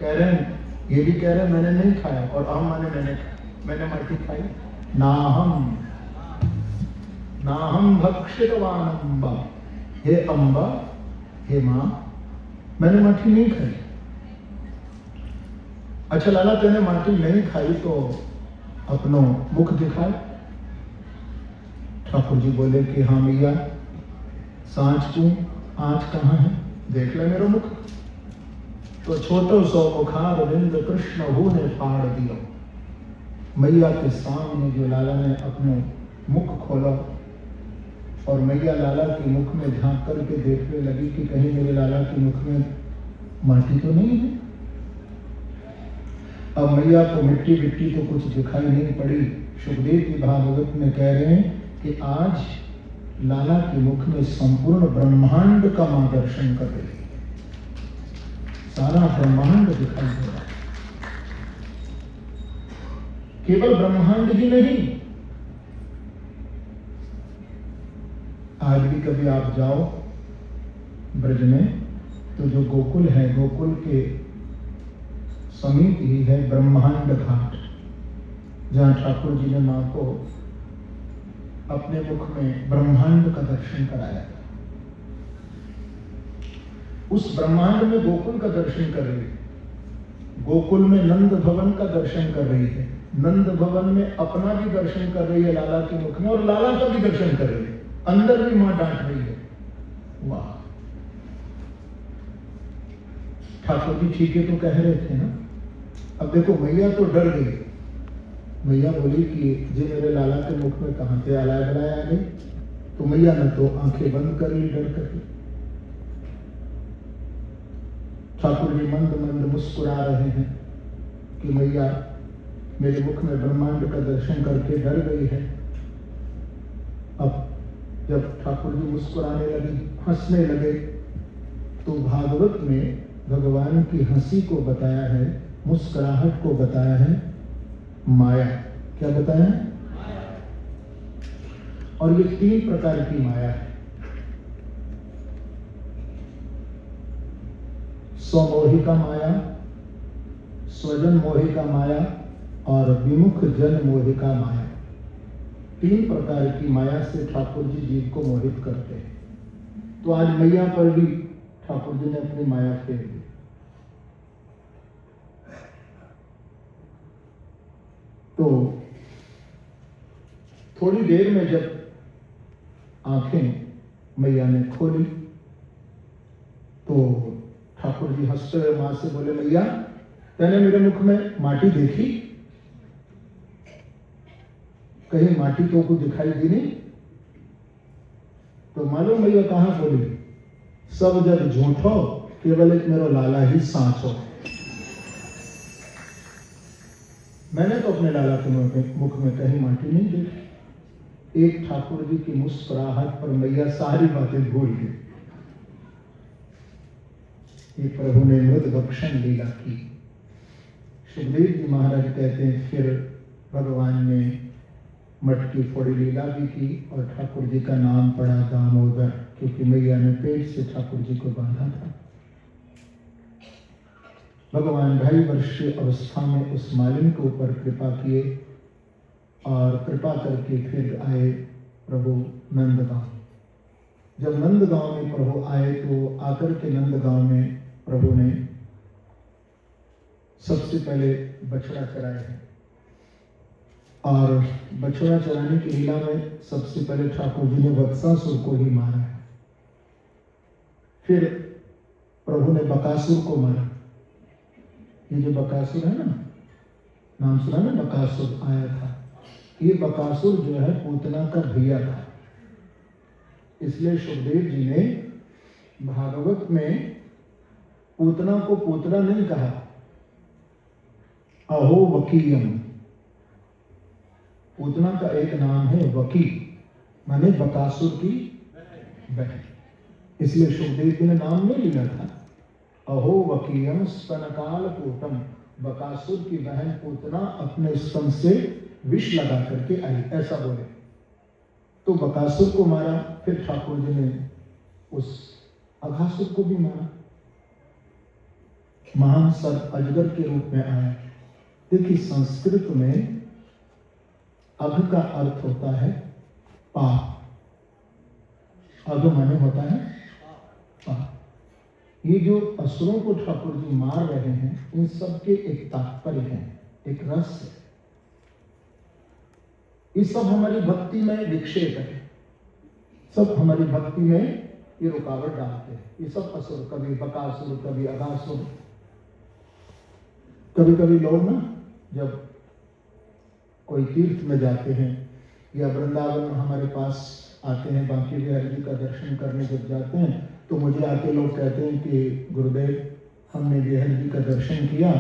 कह रहे हैं, ये भी कह रहे हैं मैंने नहीं खाया, और अहम माने मैंने माटी खाई। नाहम भक्षितवान अम्बा, हे अम्बा, हे मां, मैंने माटी नहीं खाई। अच्छा लाला, तेने माटी नहीं खाई तो अपनो मुख दिखाए। ठाकुर जी बोले कि हाँ मैया, सांच तू आंच कहाँ है, देख ले मेरा मुख। तो छोटो सो मुखार बिंद कृष्ण हु ने फाड़ दिया। मैया के सामने जो लाला ने अपने मुख खोला, और मैया लाला के मुख में झांक करके देखने लगी कि कहीं मेरे लाला के मुख में माटी तो नहीं है। अब मैया को मिट्टी विट्टी तो कुछ दिखाई नहीं पड़ी। सुखदेव जी भागवत में कह रहे हैं कि आज लाला के मुख में संपूर्ण ब्रह्मांड का मां दर्शन कर रही है, सारा ब्रह्मांड दिखाई दे रहा है। केवल ब्रह्मांड ही नहीं, आज भी कभी आप जाओ ब्रज में तो जो गोकुल है, गोकुल के समीप ही है ब्रह्मांड घाट, जहां ठाकुर जी ने मां को अपने मुख में ब्रह्मांड का दर्शन कराया। उस ब्रह्मांड में गोकुल का दर्शन कर रही है, गोकुल में नंद भवन का दर्शन कर रही है, नंद भवन में अपना भी दर्शन कर रही है लाला के मुख में, और लाला का भी दर्शन कर रही है, अंदर भी मां डांट रही है। वाह, ठाकुर जी ठीक है तो कह रहे थे ना। अब देखो मैया तो डर गई। मैया बोली कि जे मेरे लाला के मुख में कहां से आलाय बलाय आ गई। तो मैया ने तो आंखें बंद कर ली डर करके। ठाकुर जी मंद मंद मुस्कुरा रहे हैं कि मैया मेरे मुख में ब्रह्मांड का दर्शन करके डर गई है। अब जब ठाकुर जी मुस्कुराने लगी, हंसने लगे, तो भागवत में भगवान की हंसी को बताया है, मुस्कुराहट को बताया है माया। क्या बताया है? और ये 3 प्रकार की माया है। स्वमोहिका माया, स्वजन मोहिका माया और विमुख जन मोहिका माया। 3 प्रकार की माया से ठाकुर जी जीव को मोहित करते हैं। तो आज मैया पर भी ठाकुर जी ने अपनी माया फेर दी। तो थोड़ी देर में जब आंखें मैया ने खोली तो ठाकुर जी हंसते हुए मां से बोले, मैया तैने मेरे मुख में माटी देखी? कहीं माटी तो को दिखाई दी नहीं? तो मालूम मैया कहां बोली, सब जग झूठो, केवल एक मेरा लाला ही सांचो। मैंने तो अपने लाला के मुख में कहीं माटी नहीं देखी। एक ठाकुर जी की मुस्कुराहट पर मैया सारी बातें भूल गई। ये प्रभु ने मृद भक्षण लीला की। सुखदेव जी महाराज कहते हैं फिर भगवान ने मटकी फोड़ी लीला भी की और ठाकुर जी का नाम पड़ा दामोदर, क्योंकि मैया ने पेट से ठाकुर जी को बांधा था। भगवान 2.5 वर्षीय अवस्था में उस मालिन के ऊपर कृपा किए और कृपा करके फिर आए प्रभु नंदगांव। जब नंदगांव में प्रभु आए तो आकर के नंदगांव में प्रभु ने सबसे पहले बछड़ा चराया है, और बछड़ा चराने की लीला में सबसे पहले ठाकुर जी ने वत्सासुर को ही मारा है। फिर प्रभु ने बकासुर को मारा। ये जो बकासुर है ना, नाम सुना ना, बकासुर आया था। ये बकासुर जो है पूतना का भैया था। इसलिए सुखदेव जी ने भागवत में पूतना को पूतना नहीं कहा, अहो वकीयम। पूतना का एक नाम है वकी, माने बकासुर की बहन। इसलिए सुखदेव जी ने नाम नहीं लिया था, अहो वकीयम स्तनकाल पूतम। बकासुर की बहन पूतना अपने स्तन से विष लगा करके आई, ऐसा बोले। तो बकासुर को मारा। फिर ठाकुर जी ने उस अघासुर को भी मारा। महान सर्प अजगर के रूप में आया। देखिए संस्कृत में अघ का अर्थ होता है पाप। अघ माने होता है पाप। ये जो असुरों को ठाकुर जी मार रहे हैं, इन सब के एक तात्पर्य है, एक रस है। ये सब हमारी भक्ति में विक्षेप है, सब हमारी भक्ति में ये रुकावट डालते हैं। ये सब असुर, कभी बकासुर, कभी अघासुर। कभी कभी लोग ना जब कोई तीर्थ में जाते हैं या वृंदावन में हमारे पास आते हैं, बांके बिहारी जी का दर्शन करने जब जाते हैं, तो मुझे आके लोग कहते हैं कि गुरुदेव हमने बिहारी जी का दर्शन किया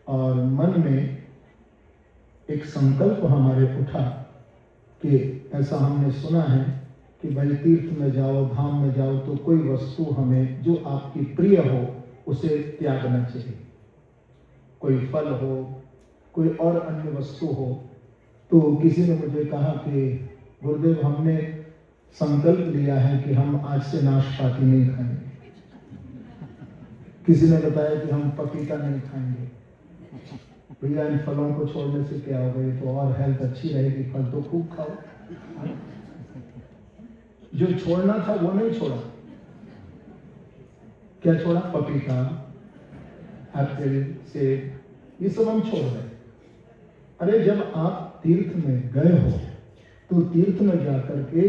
और मन में एक संकल्प हमारे उठा कि ऐसा हमने सुना है कि भाई तीर्थ में जाओ, धाम में जाओ तो कोई वस्तु हमें जो आपकी प्रिय हो उसे त्यागना चाहिए। कोई फल हो, कोई और अन्य वस्तु हो। तो किसी ने मुझे कहा कि गुरुदेव हमने संकल्प लिया है कि हम आज से नाशपाती नहीं खाएंगे। किसी ने बताया कि हम पपीता नहीं खाएंगे। भैया इन फलों को छोड़ने से क्या होगा, ये तो और हेल्थ अच्छी रहेगी, फल तो खूब खाओ। जो छोड़ना था वो नहीं छोड़ा। क्या छोड़ा? पपीता, एप्पल, सेब, ये सब हम छोड़ रहे। अरे जब आप तीर्थ में गए हो तो तीर्थ में जाकर के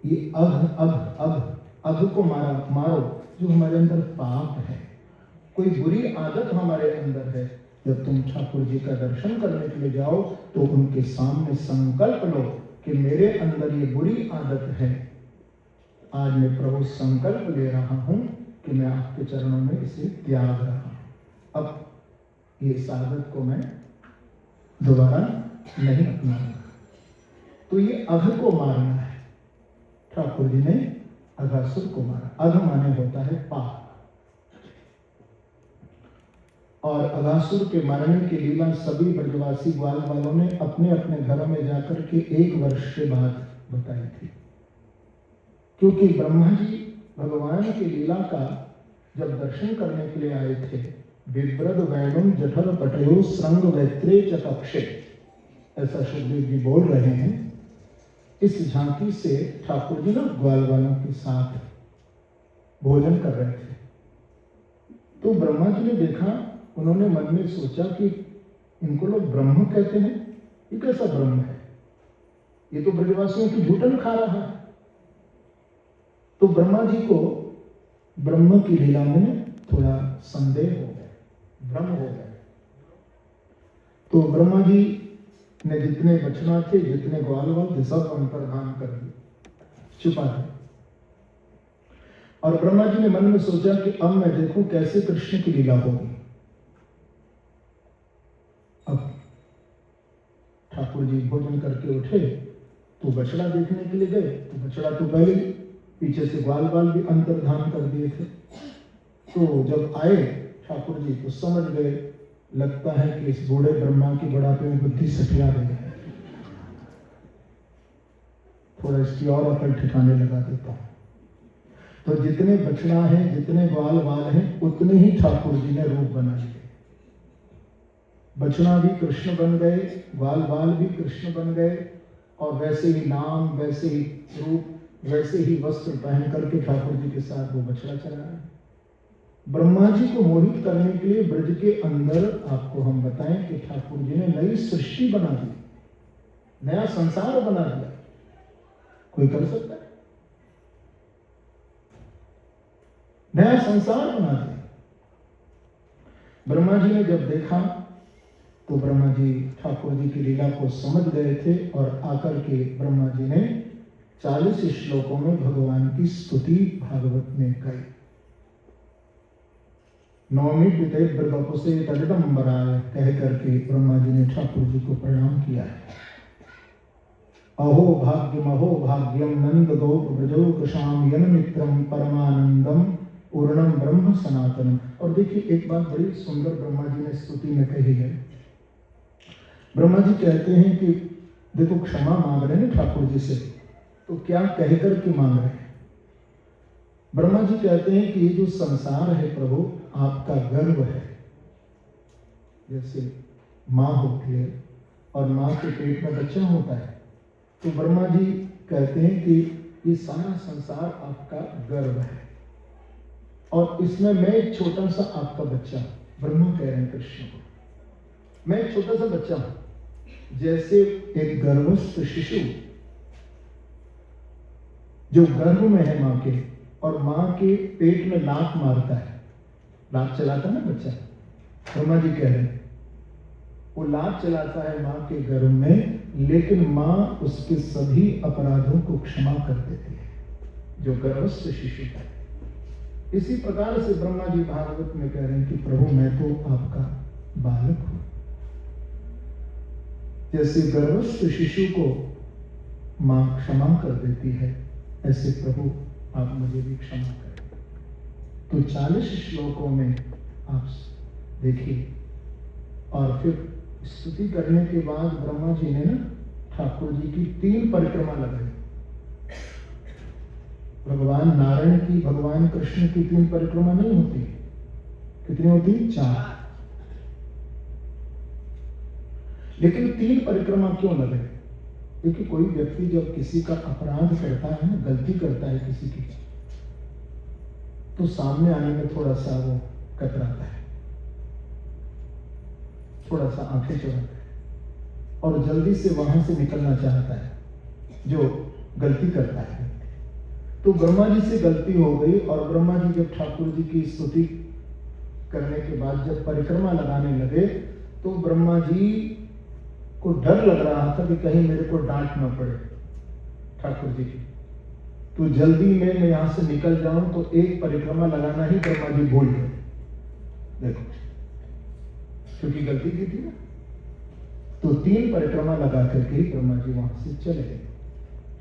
ये अघ को मारो जो हमारे अंदर पाप है, कोई बुरी आदत हमारे अंदर है। जब तुम ठाकुर जी का दर्शन करने के लिए जाओ तो उनके सामने संकल्प लो कि मेरे अंदर ये बुरी आदत है, आज मैं प्रभु संकल्प ले रहा हूं कि मैं आपके चरणों में इसे त्याग रहा हूं। अब ये आदत को मैं दोबारा नहीं अपनाऊंगा। तो ये अघ को मारना है। ठाकुर जी ने अघासुर को मारा। अघ माने होता है पाप। और अघासुर के मारने की लीला सभी ब्रजवासी ग्वाल वालों ने अपने अपने घरों में जाकर के 1 वर्ष के बाद बताई थी। क्योंकि ब्रह्मा जी भगवान की लीला का जब दर्शन करने के लिए आए थे, बिभ्रद वैणुम जठर पटयो श्रृंग वैत्रे च कक्षे, ऐसा सुखदेव जी बोल रहे हैं। इस झांकी से ठाकुर जी ना ग्वाल वालों के साथ भोजन कर रहे थे। तो ब्रह्मा जी ने देखा, उन्होंने मन में सोचा कि इनको लोग ब्रह्म कहते हैं, ये कैसा ब्रह्म है, ये तो ब्रजवासियों की झूठन खा रहा है। तो ब्रह्मा जी को ब्रह्म की लीला में थोड़ा संदेह हो गया, भ्रम हो गया। तो ब्रह्मा जी ने जितने बचना थे, जितने ग्वाल थे, सब अंतर्धान कर दिए, छुपा दिए। और ब्रह्मा जी ने मन में सोचा कि अब मैं देखूं कैसे कृष्ण की लीला होगी। अब ठाकुर जी भोजन करके उठे तो बछड़ा देखने के लिए गए, तो बछड़ा तो पहले पीछे से ग्वाल भी अंतर्धान कर दिए थे। तो जब आए ठाकुर जी तो समझ गए, लगता है कि इस बूढ़े ब्रह्मा की बुढ़ापे में बुद्धि सटिया गई है, थोड़ा इसकी और अकल ठिकाने लगा देता हूं। तो जितने बछड़ा हैं, जितने ग्वाल हैं, उतने ही ठाकुर जी ने रूप बना लिए। बछड़ा भी कृष्ण बन गए, ग्वाल भी कृष्ण बन गए, और वैसे ही नाम, वैसे ही रूप, वैसे ही वस्त्र पहन करके ठाकुर जी के साथ वो बछड़ा चला है। ब्रह्मा जी को मोहित करने के लिए ब्रज के अंदर आपको हम बताएं कि ठाकुर जी ने नई सृष्टि बना दी, नया संसार बना दिया। कोई कर सकता है? नया संसार बना दिया। ब्रह्मा जी ने जब देखा तो ब्रह्मा जी ठाकुर जी की लीला को समझ गए थे, और आकर के ब्रह्मा जी ने 40 श्लोकों में भगवान की स्तुति भागवत में कही। नौमी पिते ब्रह्मपुसे तदिदंबराय कह करके ब्रह्मा जी ने ठाकुर जी को प्रणाम किया है। अहो भाग्यम नंद गोप ब्रजो कृशाम यन मित्रम परमानंदम पूर्णम ब्रह्म सनातनम। और देखिए एक बात बड़ी सुंदर ब्रह्मा जी ने स्तुति में कही है। ब्रह्मा जी कहते हैं कि देखो क्षमा मांग रहे हैं ठाकुर जी से, तो क्या कहकर के मांग रहे हैं? ब्रह्मा जी कहते हैं कि ये जो संसार है प्रभु आपका गर्व है, जैसे माँ होती है और माँ के पेट में बच्चा होता है, तो ब्रह्मा जी कहते हैं कि ये सारा संसार आपका गर्भ है और इसमें मैं एक छोटा सा आपका बच्चा, ब्रह्मा कह रहे हैं कृष्ण को, मैं एक छोटा सा बच्चा हूं। जैसे एक गर्भस्थ शिशु जो गर्भ में है माँ के और माँ के पेट में लात मारता है, लात चलाता ना बच्चा, ब्रह्मा जी कह रहे हैं वो लात चलाता है माँ के गर्भ में, लेकिन माँ उसके सभी अपराधों को क्षमा कर देती है, जो गर्भस्थ शिशु है। इसी प्रकार से ब्रह्मा जी भागवत में कह रहे हैं कि प्रभु मैं तो आपका बालक हूं। जैसे गर्भस्थ शिशु को मां क्षमा कर देती है, ऐसे प्रभु आप मुझे भी क्षमा करें। तो 40 श्लोकों में आप देखिए, और फिर स्तुति करने के बाद ब्रह्मा जी ने ना ठाकुर जी की 3 परिक्रमा लगाई। भगवान नारायण की, भगवान कृष्ण की 3 परिक्रमा नहीं होती, कितनी होती? 4। लेकिन 3 परिक्रमा क्यों लगे? क्योंकि कोई व्यक्ति जब किसी का अपराध करता है ना, गलती करता है किसी की, तो सामने आने में थोड़ा सा वो कतराता है, थोड़ा सा आंखें चुराता है और जल्दी से वहां से निकलना चाहता है जो गलती करता है। तो ब्रह्मा जी से गलती हो गई और ब्रह्मा जी जब ठाकुर जी की स्तुति करने के बाद जब परिक्रमा लगाने लगे, तो ब्रह्मा जी को डर लग रहा था कि कहीं मेरे को डांट न पड़े ठाकुर जी की, तो जल्दी में मैं यहां से निकल जाऊं, तो एक परिक्रमा लगाना ही ब्रह्मा जी भूल गए। देखो, क्योंकि गलती की थी ना, तो 3 परिक्रमा लगा करके ब्रह्मा जी वहां से चले गए।